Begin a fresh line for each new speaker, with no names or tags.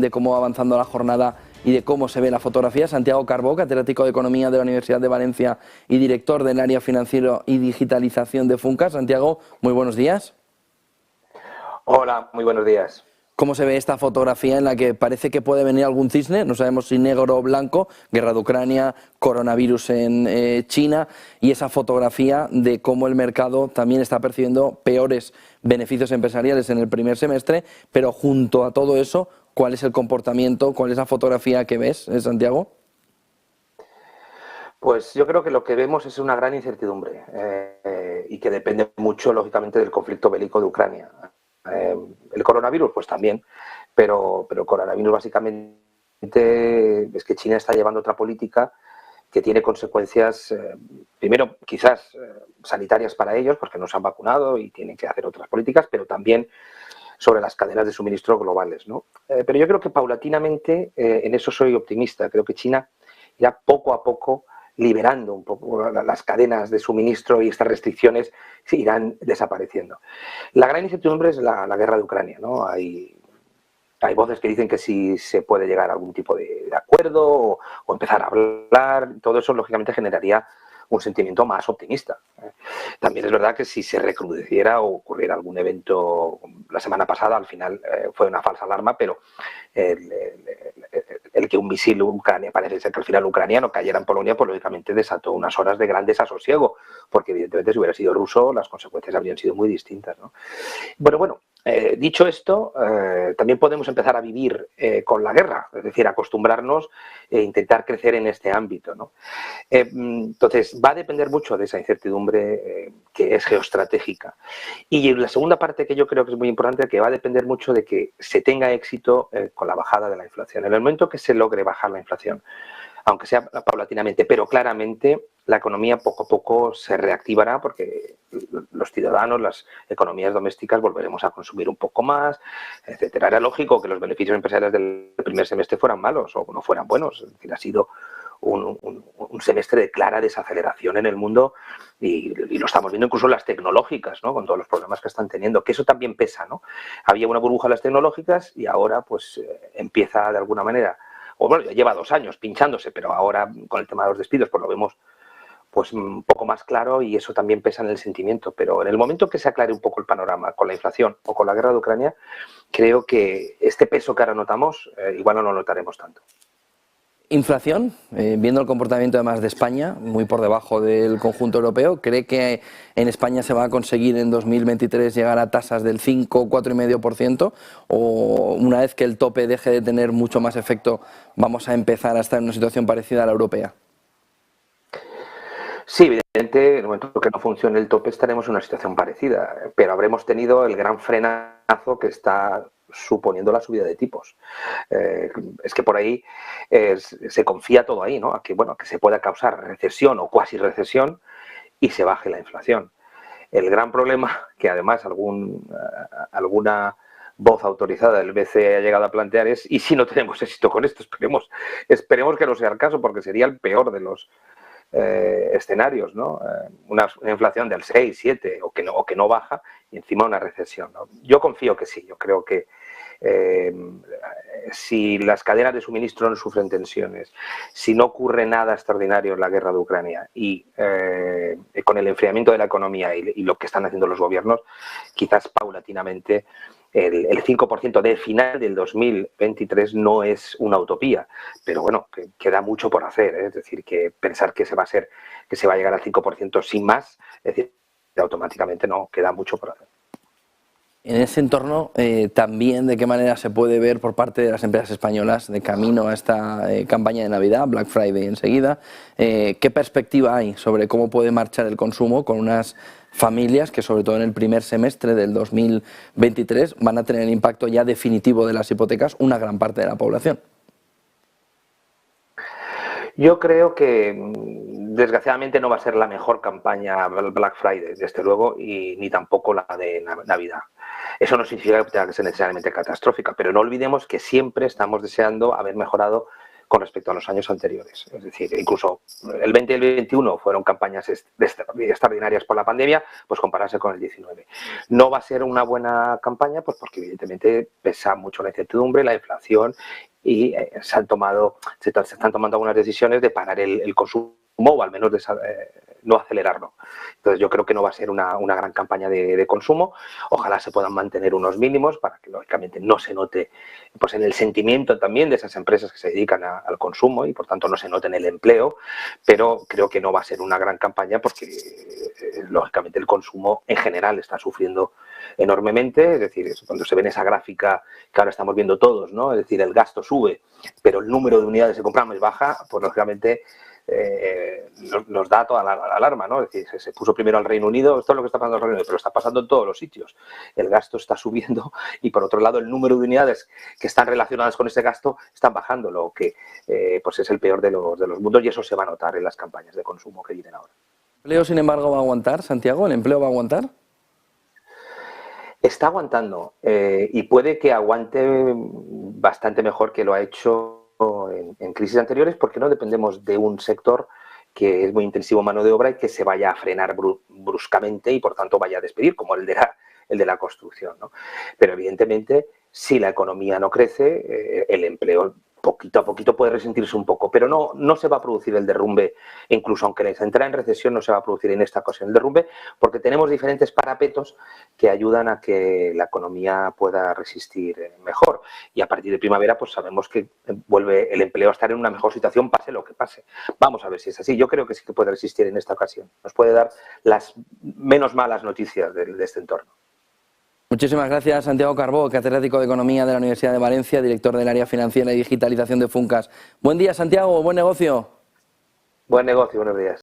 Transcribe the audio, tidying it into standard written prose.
de cómo va avanzando la jornada y de cómo se ve la fotografía. Santiago Carbó, catedrático de Economía de la Universidad de Valencia y director del área financiero y digitalización de Funca. Santiago, muy buenos días.
Hola, muy buenos días.
¿Cómo se ve esta fotografía en la que parece que puede venir algún cisne? No sabemos si negro o blanco, guerra de Ucrania, coronavirus en China, y esa fotografía de cómo el mercado también está percibiendo peores beneficios empresariales en el primer semestre, pero junto a todo eso, ¿cuál es el comportamiento, cuál es la fotografía que ves, Santiago?
Pues yo creo que lo que vemos es una gran incertidumbre y que depende mucho, lógicamente, del conflicto bélico de Ucrania. El coronavirus, pues también, pero el coronavirus básicamente es que China está llevando otra política que tiene consecuencias, primero quizás sanitarias para ellos, porque no se han vacunado y tienen que hacer otras políticas, pero también sobre las cadenas de suministro globales, ¿no? Pero yo creo que paulatinamente, en eso soy optimista, creo que China irá poco a poco liberando un poco las cadenas de suministro y estas restricciones irán desapareciendo. La gran incertidumbre es la guerra de Ucrania, ¿no? Hay voces que dicen que sí se puede llegar a algún tipo de acuerdo o empezar a hablar. Todo eso, lógicamente, generaría un sentimiento más optimista. También es verdad que si se recrudeciera o ocurriera algún evento, la semana pasada al final fue una falsa alarma, pero el que un misil ucraniano, parece ser que al final ucraniano cayera en Polonia, pues lógicamente desató unas horas de gran desasosiego, porque evidentemente si hubiera sido ruso las consecuencias habrían sido muy distintas, ¿no? Bueno, dicho esto, también podemos empezar a vivir con la guerra, es decir, acostumbrarnos e intentar crecer en este ámbito, ¿no? Entonces, va a depender mucho de esa incertidumbre que es geoestratégica. Y la segunda parte que yo creo que es muy importante, que va a depender mucho de que se tenga éxito con la bajada de la inflación. En el momento que se logre bajar la inflación, aunque sea paulatinamente, pero claramente la economía poco a poco se reactivará porque los ciudadanos, las economías domésticas volveremos a consumir un poco más, etcétera. Era lógico que los beneficios empresariales del primer semestre fueran malos o no fueran buenos, es decir, ha sido un semestre de clara desaceleración en el mundo y lo estamos viendo incluso en las tecnológicas, ¿no? Con todos los problemas que están teniendo, que eso también pesa, ¿no? Había una burbuja en las tecnológicas y ahora pues empieza de alguna manera, o bueno, ya lleva 2 años pinchándose, pero ahora con el tema de los despidos pues lo vemos pues un poco más claro y eso también pesa en el sentimiento. Pero en el momento que se aclare un poco el panorama con la inflación o con la guerra de Ucrania, creo que este peso que ahora notamos igual no lo notaremos tanto.
Inflación, viendo el comportamiento además de España, muy por debajo del conjunto europeo, ¿cree que en España se va a conseguir en 2023 llegar a tasas del 5, 4,5%? ¿O una vez que el tope deje de tener mucho más efecto, vamos a empezar a estar en una situación parecida a la europea?
Sí, evidentemente, en el momento que no funcione el tope estaremos en una situación parecida, pero habremos tenido el gran frenazo que está suponiendo la subida de tipos. Es que por ahí se confía todo ahí, ¿no? A que, bueno, que se pueda causar recesión o cuasi recesión y se baje la inflación. El gran problema, que además alguna voz autorizada del BCE ha llegado a plantear es, ¿y si no tenemos éxito con esto? Esperemos que no sea el caso, porque sería el peor de los escenarios, ¿no? Una inflación del 6, 7 o que no baja y encima una recesión, ¿no? Yo confío que sí, yo creo que si las cadenas de suministro no sufren tensiones, si no ocurre nada extraordinario en la guerra de Ucrania y con el enfriamiento de la economía y lo que están haciendo los gobiernos, quizás paulatinamente el 5% del final del 2023 no es una utopía, pero bueno, que queda mucho por hacer, ¿eh? Es decir, que pensar que se va a llegar al 5% sin más, es decir, automáticamente no, queda mucho por hacer.
En ese entorno, también de qué manera se puede ver por parte de las empresas españolas de camino a esta campaña de Navidad, Black Friday enseguida, qué perspectiva hay sobre cómo puede marchar el consumo con unas familias que sobre todo en el primer semestre del 2023 van a tener el impacto ya definitivo de las hipotecas una gran parte de la población.
Yo creo que desgraciadamente no va a ser la mejor campaña Black Friday, desde luego, y ni tampoco la de Navidad. Eso no significa que tenga que ser necesariamente catastrófica, pero no olvidemos que siempre estamos deseando haber mejorado con respecto a los años anteriores. Es decir, incluso el 20 y el 21 fueron campañas extraordinarias por la pandemia, pues compararse con el 19. No va a ser una buena campaña, pues porque evidentemente pesa mucho la incertidumbre, la inflación, y se están tomando algunas decisiones de parar el consumo, o al menos no acelerarlo. Entonces yo creo que no va a ser una gran campaña de consumo. Ojalá se puedan mantener unos mínimos para que lógicamente no se note pues en el sentimiento también de esas empresas que se dedican al consumo y por tanto no se note en el empleo, pero creo que no va a ser una gran campaña porque lógicamente el consumo en general está sufriendo enormemente. Es decir, cuando se ve en esa gráfica que ahora estamos viendo todos, ¿no? Es decir, el gasto sube, pero el número de unidades que compramos baja, pues lógicamente nos da toda la alarma, ¿no? Es decir, se puso primero al Reino Unido, esto es lo que está pasando en el Reino Unido, pero está pasando en todos los sitios. El gasto está subiendo y por otro lado el número de unidades que están relacionadas con ese gasto están bajando, lo que pues es el peor de los mundos, y eso se va a notar en las campañas de consumo que vienen ahora.
¿El empleo, sin embargo, va a aguantar, Santiago? ¿El empleo va a aguantar?
Está aguantando y puede que aguante bastante mejor que lo ha hecho en crisis anteriores, porque no dependemos de un sector que es muy intensivo en mano de obra y que se vaya a frenar bruscamente y por tanto vaya a despedir, como el de la construcción, ¿no? Pero evidentemente, si la economía no crece, el empleo poquito a poquito puede resentirse un poco, pero no se va a producir el derrumbe, incluso aunque la entrada en recesión no se va a producir en esta ocasión el derrumbe, porque tenemos diferentes parapetos que ayudan a que la economía pueda resistir mejor. Y a partir de primavera, pues sabemos que vuelve el empleo a estar en una mejor situación, pase lo que pase. Vamos a ver si es así. Yo creo que sí que puede resistir en esta ocasión. Nos puede dar las menos malas noticias de este entorno.
Muchísimas gracias, Santiago Carbó, catedrático de Economía de la Universidad de Valencia, director del área financiera y digitalización de Funcas. Buen día, Santiago, buen negocio.
Buen negocio, buenos días.